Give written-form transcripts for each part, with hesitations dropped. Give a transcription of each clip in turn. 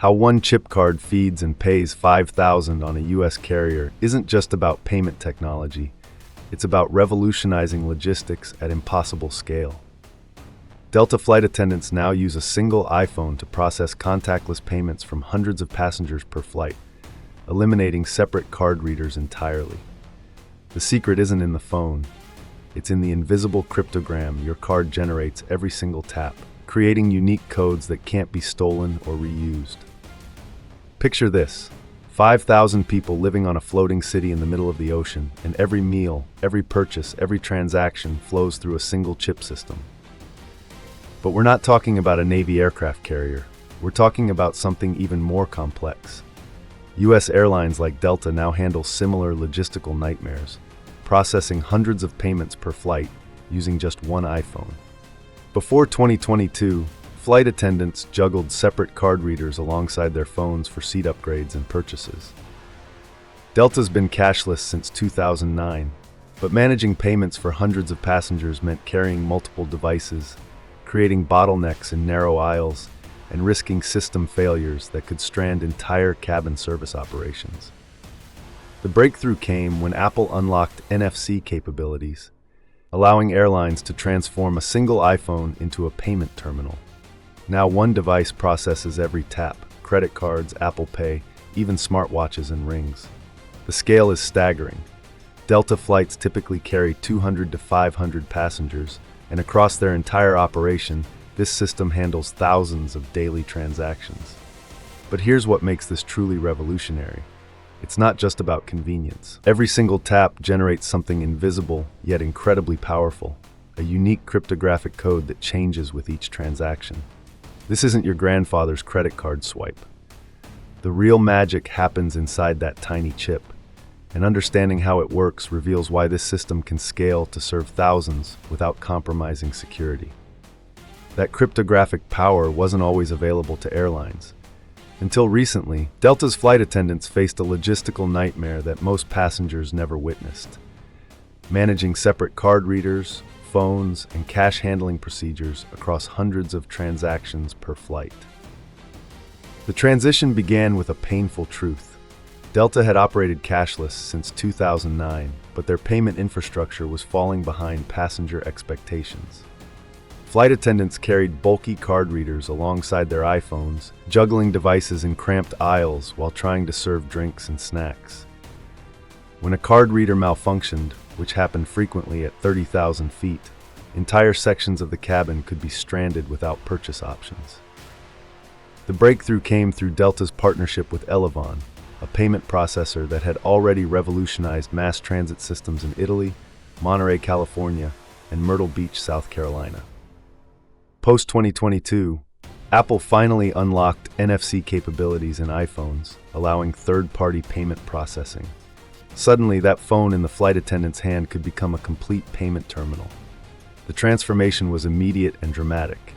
How one chip card feeds and pays 5,000 on a US carrier isn't just about payment technology, it's about revolutionizing logistics at impossible scale. Delta flight attendants now use a single iPhone to process contactless payments from hundreds of passengers per flight, eliminating separate card readers entirely. The secret isn't in the phone, it's in the invisible cryptogram your card generates every single tap, creating unique codes that can't be stolen or reused. Picture this: 5,000 people living on a floating city in the middle of the ocean, and every meal, every purchase, every transaction flows through a single chip system. But we're not talking about a Navy aircraft carrier. We're talking about something even more complex. US airlines like Delta now handle similar logistical nightmares, processing hundreds of payments per flight using just one iPhone. Before 2022, flight attendants juggled separate card readers alongside their phones for seat upgrades and purchases. Delta's been cashless since 2009, but managing payments for hundreds of passengers meant carrying multiple devices, creating bottlenecks in narrow aisles, and risking system failures that could strand entire cabin service operations. The breakthrough came when Apple unlocked NFC capabilities, allowing airlines to transform a single iPhone into a payment terminal. Now one device processes every tap: credit cards, Apple Pay, even smartwatches and rings. The scale is staggering. Delta flights typically carry 200 to 500 passengers, and across their entire operation, this system handles thousands of daily transactions. But here's what makes this truly revolutionary. It's not just about convenience. Every single tap generates something invisible, yet incredibly powerful, a unique cryptographic code that changes with each transaction. This isn't your grandfather's credit card swipe. The real magic happens inside that tiny chip, and understanding how it works reveals why this system can scale to serve thousands without compromising security. That cryptographic power wasn't always available to airlines. Until recently, Delta's flight attendants faced a logistical nightmare that most passengers never witnessed: managing separate card readers, phones, and cash handling procedures across hundreds of transactions per flight. The transition began with a painful truth. Delta had operated cashless since 2009, but their payment infrastructure was falling behind passenger expectations. Flight attendants carried bulky card readers alongside their iPhones, juggling devices in cramped aisles while trying to serve drinks and snacks. When a card reader malfunctioned, which happened frequently at 30,000 feet, entire sections of the cabin could be stranded without purchase options. The breakthrough came through Delta's partnership with Elevon, a payment processor that had already revolutionized mass transit systems in Italy, Monterey, California, and Myrtle Beach, South Carolina. Post-2022, Apple finally unlocked NFC capabilities in iPhones, allowing third-party payment processing. Suddenly, that phone in the flight attendant's hand could become a complete payment terminal. The transformation was immediate and dramatic.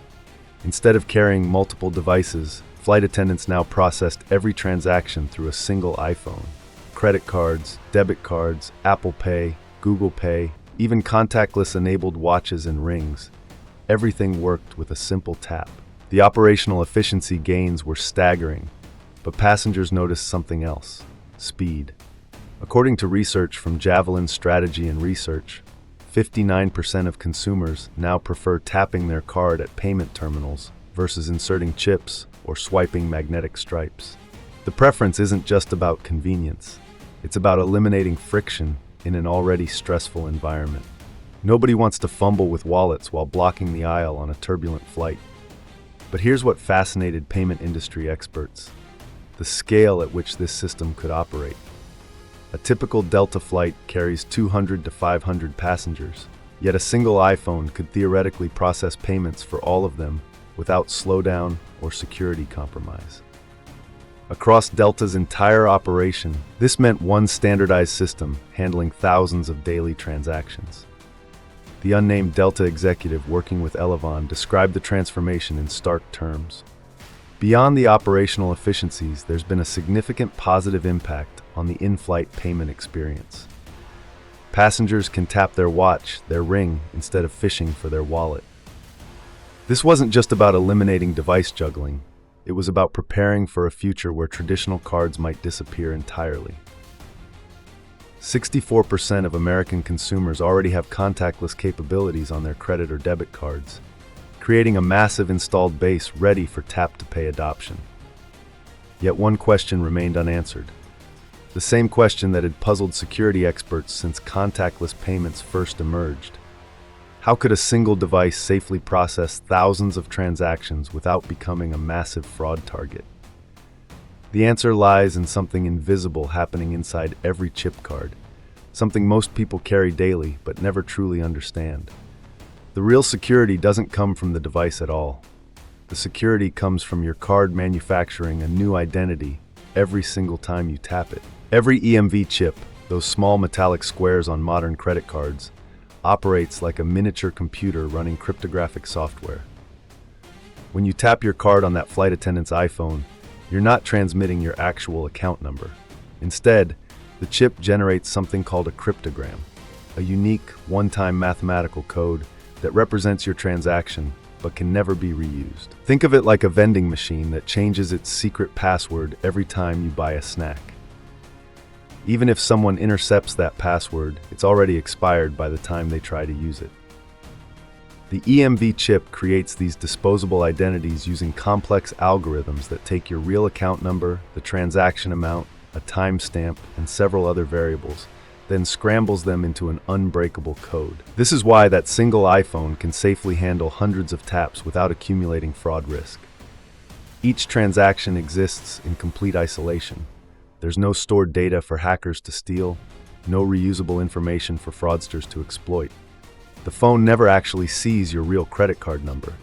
Instead of carrying multiple devices, flight attendants now processed every transaction through a single iPhone. Credit cards, debit cards, Apple Pay, Google Pay, even contactless-enabled watches and rings. Everything worked with a simple tap. The operational efficiency gains were staggering, but passengers noticed something else: speed. According to research from Javelin Strategy and Research, 59% of consumers now prefer tapping their card at payment terminals versus inserting chips or swiping magnetic stripes. The preference isn't just about convenience. It's about eliminating friction in an already stressful environment. Nobody wants to fumble with wallets while blocking the aisle on a turbulent flight. But here's what fascinated payment industry experts: the scale at which this system could operate. A typical Delta flight carries 200 to 500 passengers, yet a single iPhone could theoretically process payments for all of them without slowdown or security compromise. Across Delta's entire operation, this meant one standardized system handling thousands of daily transactions. The unnamed Delta executive working with Elevon described the transformation in stark terms. Beyond the operational efficiencies, there's been a significant positive impact on the in-flight payment experience. Passengers can tap their watch, their ring, instead of fishing for their wallet. This wasn't just about eliminating device juggling. it was about preparing for a future where traditional cards might disappear entirely. 64% of American consumers already have contactless capabilities on their credit or debit cards, creating a massive installed base ready for tap-to-pay adoption. Yet one question remained unanswered. The same question that had puzzled security experts since contactless payments first emerged. How could a single device safely process thousands of transactions without becoming a massive fraud target? The answer lies in something invisible happening inside every chip card, something most people carry daily but never truly understand. The real security doesn't come from the device at all. The security comes from your card manufacturing a new identity every single time you tap it. Every EMV chip, those small metallic squares on modern credit cards, operates like a miniature computer running cryptographic software. When you tap your card on that flight attendant's iPhone, you're not transmitting your actual account number. Instead, the chip generates something called a cryptogram, a unique, one-time mathematical code that represents your transaction but can never be reused. Think of it like a vending machine that changes its secret password every time you buy a snack. Even if someone intercepts that password, it's already expired by the time they try to use it. The EMV chip creates these disposable identities using complex algorithms that take your real account number, the transaction amount, a timestamp, and several other variables, then scrambles them into an unbreakable code. This is why that single iPhone can safely handle hundreds of taps without accumulating fraud risk. Each transaction exists in complete isolation. There's no stored data for hackers to steal, no reusable information for fraudsters to exploit. The phone never actually sees your real credit card number.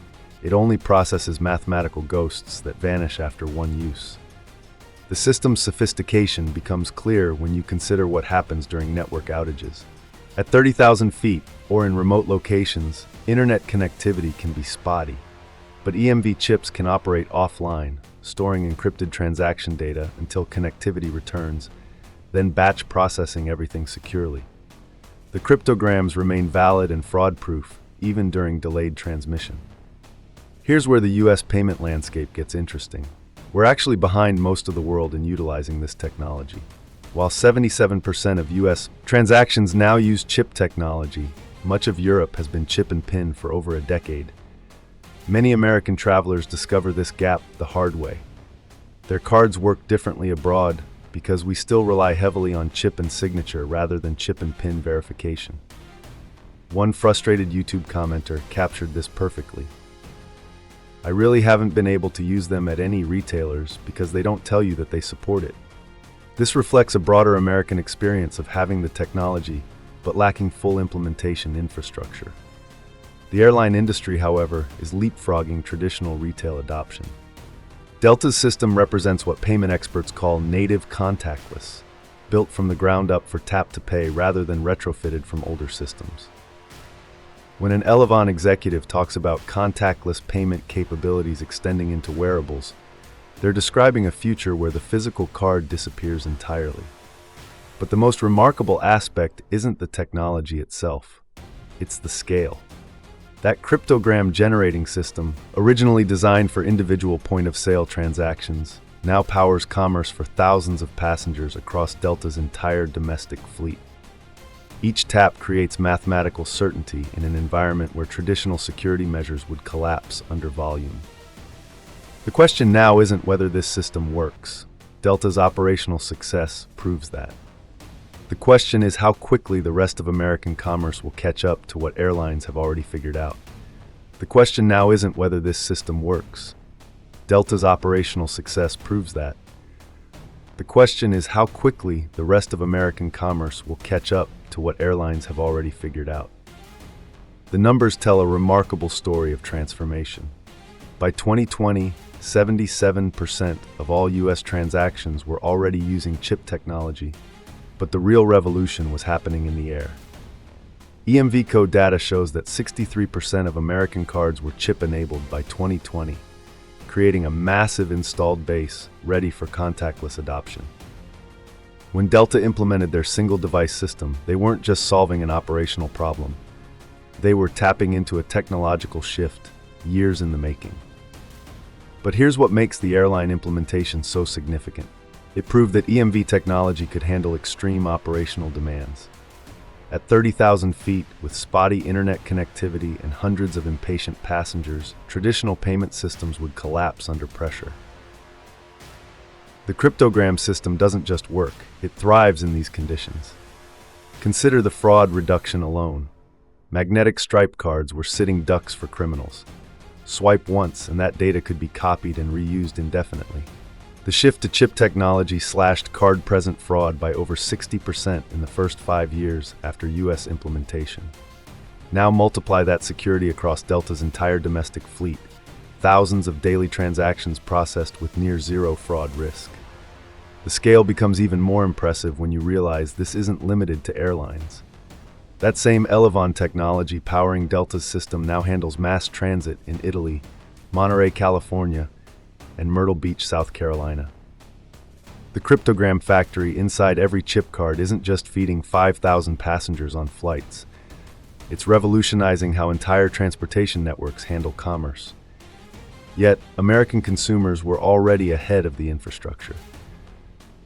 It only processes mathematical ghosts that vanish after one use. The system's sophistication becomes clear when you consider what happens during network outages. At 30,000 feet, or in remote locations, internet connectivity can be spotty. But EMV chips can operate offline, storing encrypted transaction data until connectivity returns, then batch processing everything securely. The cryptograms remain valid and fraud-proof, even during delayed transmission. Here's where the US payment landscape gets interesting. We're actually behind most of the world in utilizing this technology. While 77% of US transactions now use chip technology, much of Europe has been chip and PIN for over a decade. Many American travelers discover this gap the hard way. Their cards work differently abroad because we still rely heavily on chip and signature rather than chip and PIN verification. One frustrated YouTube commenter captured this perfectly. I really haven't been able to use them at any retailers because they don't tell you that they support it. This reflects a broader American experience of having the technology but lacking full implementation infrastructure. The airline industry, however, is leapfrogging traditional retail adoption. Delta's system represents what payment experts call native contactless, built from the ground up for tap-to-pay rather than retrofitted from older systems. When an Elevon executive talks about contactless payment capabilities extending into wearables, they're describing a future where the physical card disappears entirely. But the most remarkable aspect isn't the technology itself, it's the scale. That cryptogram generating system, originally designed for individual point-of-sale transactions, now powers commerce for thousands of passengers across Delta's entire domestic fleet. Each tap creates mathematical certainty in an environment where traditional security measures would collapse under volume. The question now isn't whether this system works. Delta's operational success proves that. The question is how quickly the rest of American commerce will catch up to what airlines have already figured out. The question now isn't whether this system works. Delta's operational success proves that. The question is how quickly the rest of American commerce will catch up to what airlines have already figured out. The numbers tell a remarkable story of transformation. By 2020, 77% of all US transactions were already using chip technology, but the real revolution was happening in the air. EMV code data shows that 63% of American cards were chip-enabled by 2020, creating a massive installed base ready for contactless adoption. When Delta implemented their single-device system, they weren't just solving an operational problem. They were tapping into a technological shift, years in the making. But here's what makes the airline implementation so significant. It proved that EMV technology could handle extreme operational demands. At 30,000 feet, with spotty internet connectivity and hundreds of impatient passengers, traditional payment systems would collapse under pressure. The cryptogram system doesn't just work, it thrives in these conditions. Consider the fraud reduction alone. Magnetic stripe cards were sitting ducks for criminals. Swipe once and that data could be copied and reused indefinitely. The shift to chip technology slashed card-present fraud by over 60% in the first 5 years after US implementation. Now multiply that security across Delta's entire domestic fleet. Thousands of daily transactions processed with near zero fraud risk. The scale becomes even more impressive when you realize this isn't limited to airlines. That same Elevon technology powering Delta's system now handles mass transit in Italy, Monterey, California, and Myrtle Beach, South Carolina. The cryptogram factory inside every chip card isn't just feeding 5,000 passengers on flights. It's revolutionizing how entire transportation networks handle commerce. Yet, American consumers were already ahead of the infrastructure.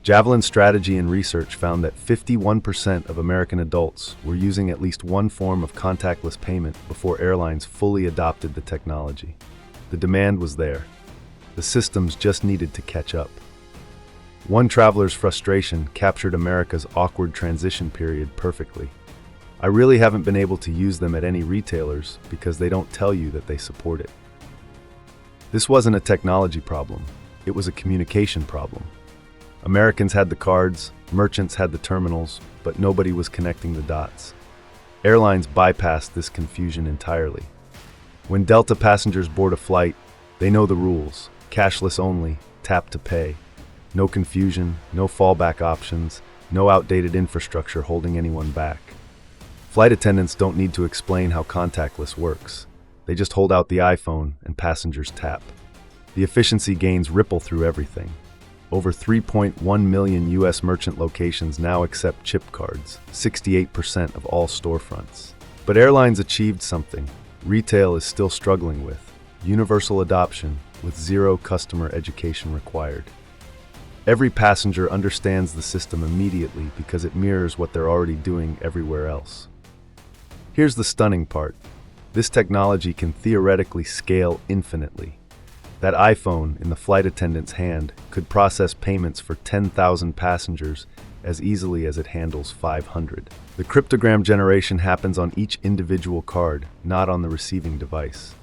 Javelin's strategy and research found that 51% of American adults were using at least one form of contactless payment before airlines fully adopted the technology. The demand was there. The systems just needed to catch up. One traveler's frustration captured America's awkward transition period perfectly. I really haven't been able to use them at any retailers because they don't tell you that they support it. This wasn't a technology problem. It was a communication problem. Americans had the cards, merchants had the terminals, but nobody was connecting the dots. Airlines bypassed this confusion entirely. When Delta passengers board a flight, they know the rules. Cashless only, tap to pay. No confusion, no fallback options, no outdated infrastructure holding anyone back. Flight attendants don't need to explain how contactless works. They just hold out the iPhone and passengers tap. The efficiency gains ripple through everything. Over 3.1 million US merchant locations now accept chip cards, 68% of all storefronts. But airlines achieved something retail is still struggling with: universal adoption with zero customer education required. Every passenger understands the system immediately because it mirrors what they're already doing everywhere else. Here's the stunning part. This technology can theoretically scale infinitely. That iPhone in the flight attendant's hand could process payments for 10,000 passengers as easily as it handles 500. The cryptogram generation happens on each individual card, not on the receiving device.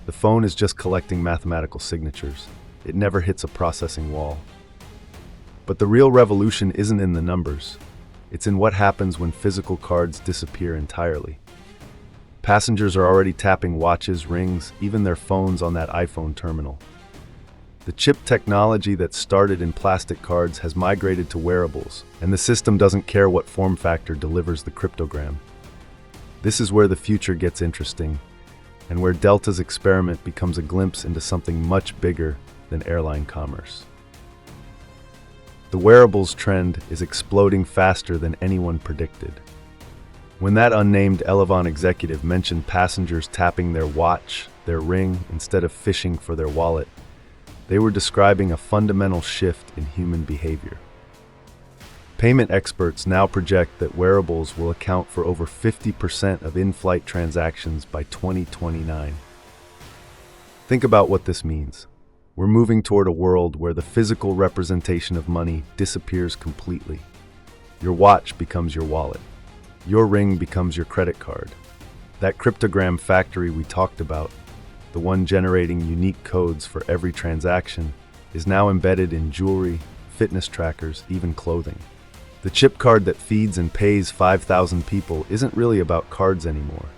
The phone is just collecting mathematical signatures. It never hits a processing wall. But the real revolution isn't in the numbers. It's in what happens when physical cards disappear entirely. Passengers are already tapping watches, rings, even their phones on that iPhone terminal. The chip technology that started in plastic cards has migrated to wearables, and the system doesn't care what form factor delivers the cryptogram. This is where the future gets interesting, and where Delta's experiment becomes a glimpse into something much bigger than airline commerce. The wearables trend is exploding faster than anyone predicted. When that unnamed Elevon executive mentioned passengers tapping their watch, their ring, instead of fishing for their wallet, they were describing a fundamental shift in human behavior. Payment experts now project that wearables will account for over 50% of in-flight transactions by 2029. Think about what this means. We're moving toward a world where the physical representation of money disappears completely. Your watch becomes your wallet. Your ring becomes your credit card. That cryptogram factory we talked about, the one generating unique codes for every transaction, is now embedded in jewelry, fitness trackers, even clothing. The chip card that feeds and pays 5,000 people isn't really about cards anymore.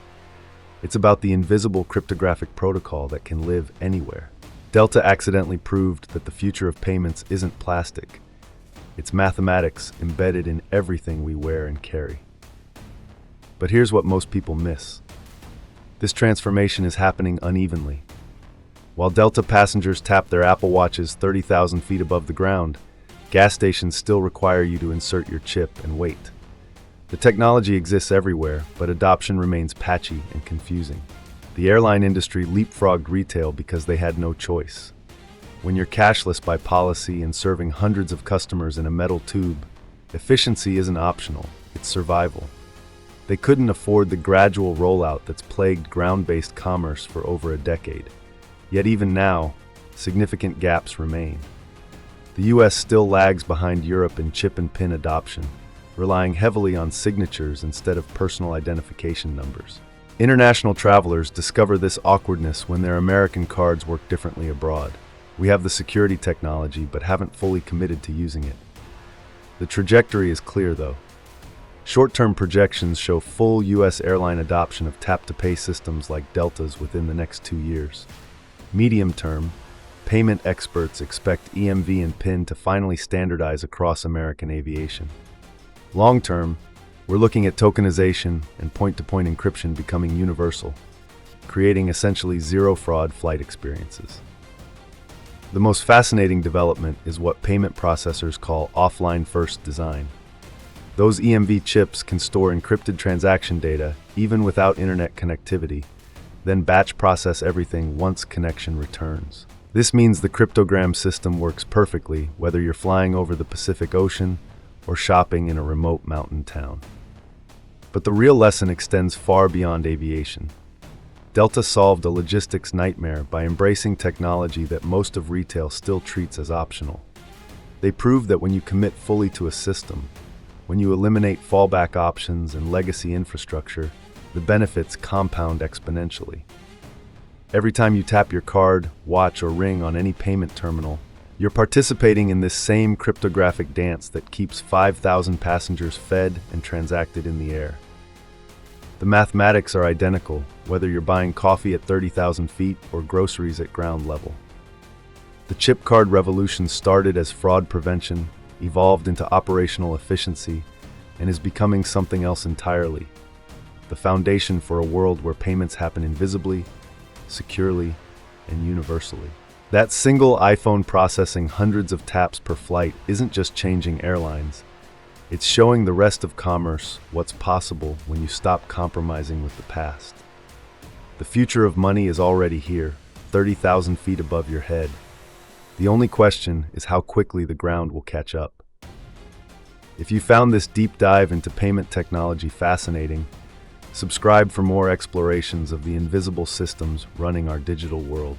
It's about the invisible cryptographic protocol that can live anywhere. Delta accidentally proved that the future of payments isn't plastic. It's mathematics embedded in everything we wear and carry. But here's what most people miss. This transformation is happening unevenly. While Delta passengers tap their Apple Watches 30,000 feet above the ground, gas stations still require you to insert your chip and wait. The technology exists everywhere, but adoption remains patchy and confusing. The airline industry leapfrogged retail because they had no choice. When you're cashless by policy and serving hundreds of customers in a metal tube, efficiency isn't optional, it's survival. They couldn't afford the gradual rollout that's plagued ground-based commerce for over a decade. Yet even now, significant gaps remain. The US still lags behind Europe in chip and PIN adoption, relying heavily on signatures instead of personal identification numbers. International travelers discover this awkwardness when their American cards work differently abroad. We have the security technology but haven't fully committed to using it. The trajectory is clear though. Short-term projections show full US airline adoption of tap-to-pay systems like Delta's within the next 2 years. Medium-term, payment experts expect EMV and PIN to finally standardize across American aviation. Long-term, we're looking at tokenization and point-to-point encryption becoming universal, creating essentially zero-fraud flight experiences. The most fascinating development is what payment processors call offline-first design. Those EMV chips can store encrypted transaction data even without internet connectivity, then batch process everything once connection returns. This means the cryptogram system works perfectly whether you're flying over the Pacific Ocean or shopping in a remote mountain town. But the real lesson extends far beyond aviation. Delta solved a logistics nightmare by embracing technology that most of retail still treats as optional. They proved that when you commit fully to a system, when you eliminate fallback options and legacy infrastructure, the benefits compound exponentially. Every time you tap your card, watch, or ring on any payment terminal, you're participating in this same cryptographic dance that keeps 5,000 passengers fed and transacted in the air. The mathematics are identical, whether you're buying coffee at 30,000 feet or groceries at ground level. The chip card revolution started as fraud prevention, evolved into operational efficiency, and is becoming something else entirely. The foundation for a world where payments happen invisibly, securely, and universally. That single iPhone processing hundreds of taps per flight isn't just changing airlines. It's showing the rest of commerce what's possible when you stop compromising with the past. The future of money is already here, 30,000 feet above your head. The only question is how quickly the ground will catch up. If you found this deep dive into payment technology fascinating, subscribe for more explorations of the invisible systems running our digital world.